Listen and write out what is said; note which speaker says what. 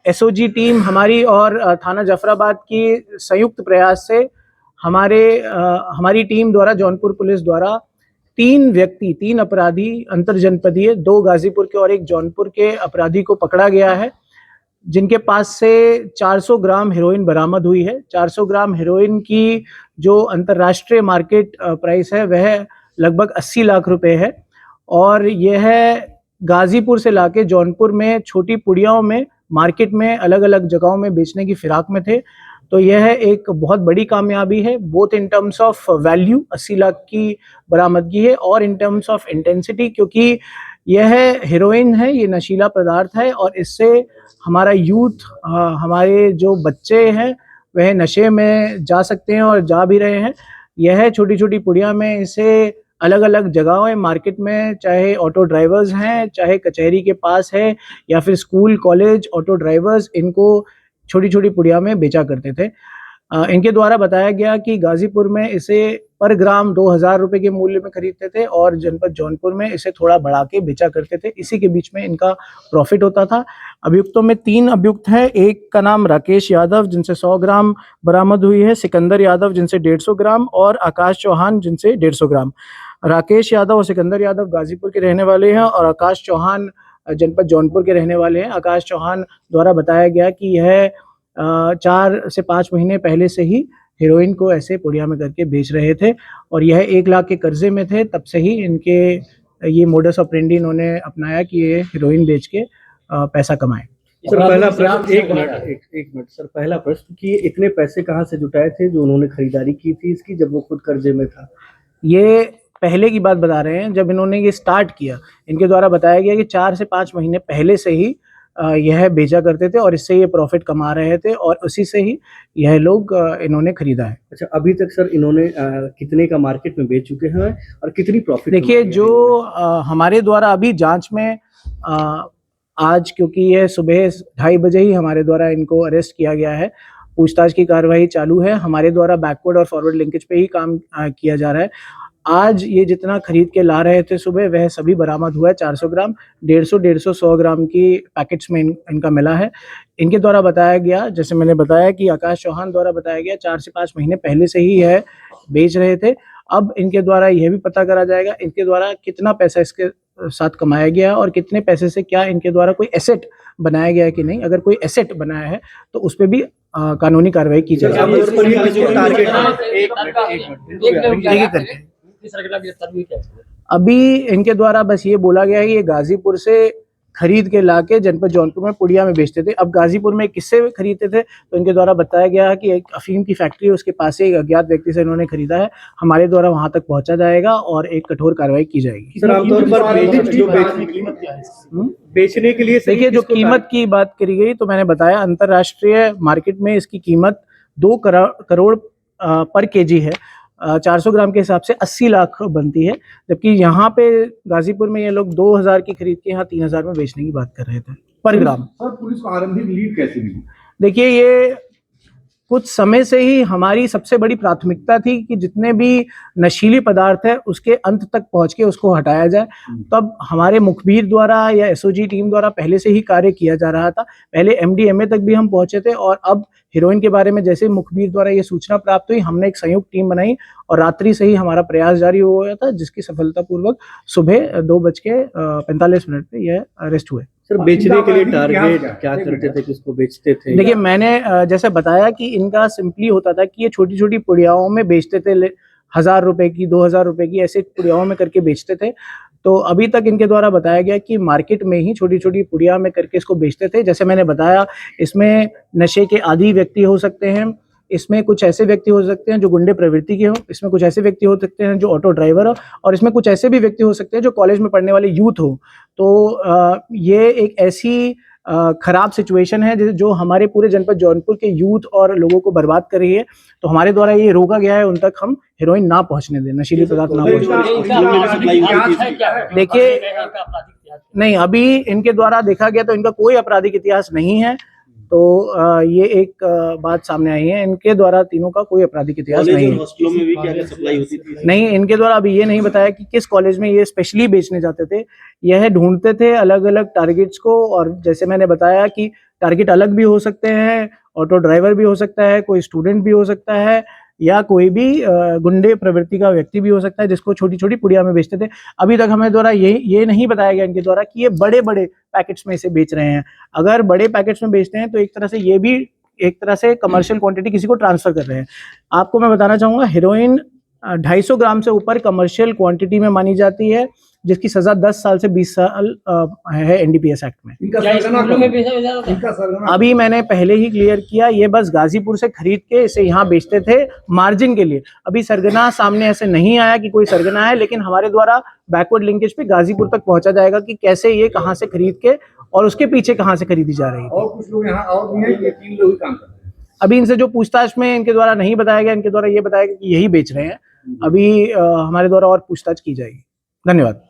Speaker 1: SOG team हमारी और थाना जफराबाद की संयुक्त प्रयास से हमारी टीम द्वारा, जौनपुर पुलिस द्वारा 3 अपराधी अंतरजनपदीय, 2 गाजीपुर के और 1 जौनपुर के अपराधी को पकड़ा गया है, जिनके पास से 400 ग्राम हेरोइन बरामद हुई है। 400 ग्राम हेरोइन की जो अंतर्राष्ट्रीय मार्केट प्राइस है वह लगभग 80 लाख रुपए है, और यह गाजीपुर से लाके जौनपुर में छोटी पुड़ियाओं में मार्केट में अलग अलग जगहों में बेचने की फिराक में थे। तो यह एक बहुत बड़ी कामयाबी है, both in terms of value 80 lakh की बरामदगी है, और इन टर्म्स ऑफ इंटेंसिटी, क्योंकि यह हेरोइन है, ये नशीला पदार्थ है, और इससे हमारा यूथ, हमारे जो बच्चे हैं वह नशे में जा सकते हैं और जा भी रहे हैं। यह छोटी छोटी पुड़िया में इसे अलग अलग जगहों मार्केट में, चाहे ऑटो ड्राइवर्स हैं, चाहे कचहरी के पास है, या फिर स्कूल कॉलेज ऑटो ड्राइवर्स इनको छोटी छोटी पुड़िया में बेचा करते थे। इनके द्वारा बताया गया कि गाजीपुर में इसे पर ग्राम 2000 रुपए के मूल्य में खरीदते थे, और जनपद जौनपुर में इसे थोड़ा बढ़ा के बेचा करते थे। इसी के बीच में इनका प्रॉफिट होता था। अभियुक्तों में 3 अभियुक्त हैं। एक का नाम राकेश यादव, जिनसे 100 ग्राम बरामद हुई है, सिकंदर यादव जिनसे 150 ग्राम, और आकाश चौहान जिनसे 150 ग्राम। राकेश यादव और सिकंदर यादव गाजीपुर के रहने वाले हैं, और आकाश चौहान जनपद जौनपुर के रहने वाले हैं। आकाश चौहान द्वारा बताया गया कि यह 4 से 5 महीने पहले से ही हेरोइन को ऐसे पुड़िया में करके बेच रहे थे, और यह 1 लाख के कर्जे में थे। तब से ही इनके ये मोडस ऑपरेंडी इन्होंने अपनाया कि ये हेरोइन बेच के पैसा कमाए।
Speaker 2: सर पहला प्रश्न, एक मिनट सर, पहला प्रश्न कि इतने पैसे कहाँ से जुटाए थे जो उन्होंने खरीदारी की थी इसकी, जब वो खुद कर्जे में था?
Speaker 1: ये पहले की बात बता रहे हैं, जब इन्होंने ये स्टार्ट किया, इनके द्वारा बताया गया कि 4 से 5 महीने पहले से ही यह बेचा करते थे, और इससे ये प्रॉफिट कमा रहे थे, और उसी से ही यह लोग इन्होंने खरीदा है।
Speaker 2: अच्छा, अभी तक सर इन्होंने कितने का मार्केट में बेच चुके हैं और कितनी प्रॉफिट?
Speaker 1: देखिए, जो हमारे द्वारा अभी जांच में आज, क्योंकि यह सुबह 2:30 बजे ही हमारे द्वारा इनको अरेस्ट किया गया है, पूछताछ की कार्रवाई चालू है। हमारे द्वारा बैकवर्ड और फॉरवर्ड लिंकेज पे ही काम किया जा रहा है। आज ये जितना खरीद के ला रहे थे सुबह, वह सभी बरामद हुआ है। 400 ग्राम, 150, 100 ग्राम की पैकेट्स में इनका मिला है। इनके द्वारा बताया गया, जैसे मैंने बताया कि आकाश चौहान द्वारा बताया गया, 4 से 5 महीने पहले से ही यह बेच रहे थे। अब इनके द्वारा यह भी पता करा जाएगा इनके द्वारा कितना पैसा इसके साथ कमाया गया, और कितने पैसे से क्या इनके द्वारा कोई एसेट बनाया गया है कि नहीं। अगर कोई एसेट बनाया है तो उस पर भी कानूनी कार्रवाई की जाएगी। अभी इनके द्वारा बस ये बोला गया है कि ये गाजीपुर से खरीद के लाके जनपद जौनपुर में पुड़िया में बेचते थे। अब गाजीपुर में किससे खरीदते थे, तो इनके द्वारा बताया गया है कि एक अफीम की फैक्ट्री है, उसके पास से एक अज्ञात व्यक्ति से इन्होंने खरीदा है। हमारे द्वारा वहां तक पहुंचा जाएगा और एक कठोर कार्रवाई की जाएगी।
Speaker 2: सर, आमतौर पर बेचने के लिए,
Speaker 1: देखिए, जो कीमत की बात करी गई, तो मैंने बताया अंतरराष्ट्रीय मार्केट में इसकी कीमत 2 करोड़ पर केजी है। 400 ग्राम के हिसाब से 80 लाख बनती है, जबकि यहाँ पे गाजीपुर में ये लोग 2000 की खरीद के यहाँ 3000 में बेचने की बात कर रहे थे पर ग्राम।
Speaker 3: सर, पुलिस को आरंभिक लीड कैसे मिली?
Speaker 1: देखिए, ये कुछ समय से ही हमारी सबसे बड़ी प्राथमिकता थी कि जितने भी नशीली पदार्थ है उसके अंत तक पहुंच के उसको हटाया जाए। तब हमारे मुखबिर द्वारा या एसओजी टीम द्वारा पहले से ही कार्य किया जा रहा था। पहले एमडीएमए तक भी हम पहुंचे थे, और अब हेरोइन के बारे में जैसे मुखबिर द्वारा ये सूचना प्राप्त हुई, हमने एक संयुक्त टीम बनाई और रात्रि से ही हमारा प्रयास जारी हो गया था, जिसकी सफलतापूर्वक सुबह 2:45 पे यह अरेस्ट हुए।
Speaker 2: सर, बेचने के लिए टारगेट क्या करते थे, किसको बेचते थे?
Speaker 1: देखिए, मैंने जैसे बताया कि इनका सिंपली होता था कि ये छोटी छोटी पुड़ियाओं में बेचते थे, 1000 रुपए की, 2000 रुपए की, ऐसे पुड़ियाओं में करके बेचते थे। तो अभी तक इनके द्वारा बताया गया कि मार्केट में ही छोटी छोटी पुड़िया में करके इसको बेचते थे। जैसे मैंने बताया, इसमें नशे के आदी व्यक्ति हो सकते हैं, इसमें कुछ ऐसे व्यक्ति हो सकते हैं जो गुंडे प्रवृत्ति के हो, इसमें कुछ ऐसे व्यक्ति हो सकते हैं जो ऑटो ड्राइवर हो, और इसमें कुछ ऐसे भी व्यक्ति हो सकते हैं जो कॉलेज में पढ़ने वाले यूथ हो। तो ये एक ऐसी खराब सिचुएशन है जो हमारे पूरे जनपद जौनपुर के यूथ और लोगों को बर्बाद कर रही है। तो हमारे द्वारा ये रोका गया है उन तक हम हेरोइन ना पहुंचने दें, नशीली पदार्थ ना पहुंचने दें। देखिए, नहीं, अभी इनके द्वारा देखा गया तो इनका कोई आपराधिक इतिहास नहीं है। तो ये एक बात सामने आई है, इनके द्वारा तीनों का कोई आपराधिक इतिहास नहीं है।
Speaker 2: हॉस्टलों में भी क्या सप्लाई होती थी?
Speaker 1: नहीं, इनके द्वारा अभी ये नहीं बताया कि किस कॉलेज में ये स्पेशली बेचने जाते थे। यह ढूंढते थे अलग अलग टारगेट्स को, और जैसे मैंने बताया कि टारगेट अलग भी हो सकते हैं, ऑटो ड्राइवर भी हो सकता है, कोई स्टूडेंट भी हो सकता है, या कोई भी गुंडे प्रवृत्ति का व्यक्ति भी हो सकता है जिसको छोटी छोटी पुड़िया में बेचते थे। अभी तक हमें द्वारा ये नहीं बताया गया इनके द्वारा कि ये बड़े बड़े पैकेट्स में इसे बेच रहे हैं। अगर बड़े पैकेट्स में बेचते हैं तो एक तरह से ये भी एक तरह से कमर्शियल क्वांटिटी किसी को ट्रांसफर कर रहे हैं। आपको मैं बताना चाहूंगा, हेरोइन 250 ग्राम से ऊपर कमर्शियल क्वांटिटी में मानी जाती है, जिसकी सजा 10 साल से 20 साल है एनडीपीएस एक्ट में।
Speaker 3: इनका
Speaker 4: क्या
Speaker 3: सरगना
Speaker 4: स्कूलों में बेचा जाता था?
Speaker 3: इनका सरगना
Speaker 1: अभी मैंने पहले ही क्लियर किया, ये बस गाजीपुर से खरीद के इसे यहाँ बेचते थे मार्जिन के लिए। अभी सरगना सामने ऐसे नहीं आया कि कोई सरगना है, लेकिन हमारे द्वारा बैकवर्ड लिंकेज पे गाजीपुर तक पहुंचा जाएगा कि कैसे ये कहाँ से खरीद के और उसके पीछे कहाँ से खरीदी जा रही है।
Speaker 3: और कुछ लोग यहाँ और भी हैं, ये 3 लोग ही काम कर रहे हैं।
Speaker 1: अभी इनसे जो पूछताछ में इनके द्वारा नहीं बताया गया, इनके द्वारा ये बताया गया कि यही बेच रहे हैं। अभी हमारे द्वारा और पूछताछ की जाएगी। धन्यवाद।